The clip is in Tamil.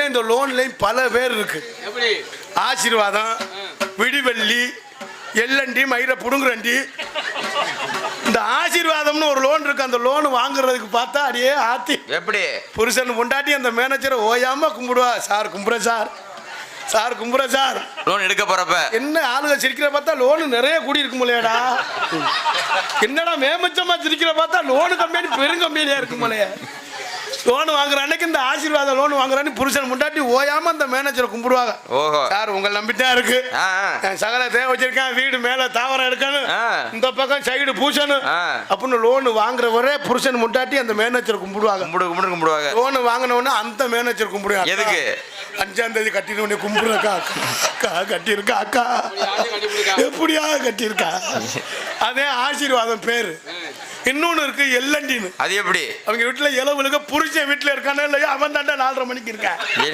இந்த லோன்லயும் பல பேர் இருக்கு. ஆசீர்வாதம், விடிவெள்ளி, எல்லண்டி, மயிர புடுங்குறண்டி. இந்த ஆசீர்வாதம்னு ஒரு லோன் இருக்கு. அந்த லோன் வாங்குறதுக்கு பார்த்தா அடியே ஆத்தி எப்படி புருஷன் பொண்டாட்டி அந்த மேனேஜரை ஓயாம கும்பிடுவா. சார் கும்பிட்றேன் சார், சார் கும்பிட்றேன் சார். லோன் எடுக்க போறப்ப என்ன ஆளுங்க சிரிக்கிற பார்த்தா லோனு நிறைய கூடி இருக்கும் இல்லையாடா. என்னடா மேமச்சமா சிரிக்கிற பார்த்தா லோனு கம்பெனி பெருங்கம்பெனியா இருக்கும் இல்லையா. லோன் வாங்குற அன்னைக்கு இந்த ஆசீர்வாதம் லோன் வாங்குறான்னு புருஷன் முண்டாட்டி ஓயாம அந்த மேனேஜரை கும்பிடுவாங்க. ஓஹோ சார் உங்களை நம்பிட்டா இருக்கு, சகல தேவை வச்சிருக்கேன், வீடு மேல தாவரம் எடுக்கணும், இந்த பக்கம் சைடு பூசணும் அப்படின்னு லோன் வாங்குற வரை புருஷன் முண்டாட்டி அந்த மேனேஜரை கும்பிடுவாங்க. கும்பிடுவாங்க. லோன் வாங்கினவொன்னு அந்த மேனேஜர் கும்பிடுவாங்க. எதுக்கு? 5ஆம் தேதி கட்டினவனே கும்பிடுறக்கா, அக்கா கட்டியிருக்கா, அக்கா எப்படியா கட்டியிருக்கா. அதே ஆசீர்வாதம் பேரு. இன்னொன்னு இருக்கு எல்லண்டின்னு. அது எப்படி? அவங்க வீட்டுல இளவுலுக்கு புருஷன் வீட்டுல இருக்கானே இல்லையா, அவன் தாண்டா 4:30 மணிக்கு இருக்கா.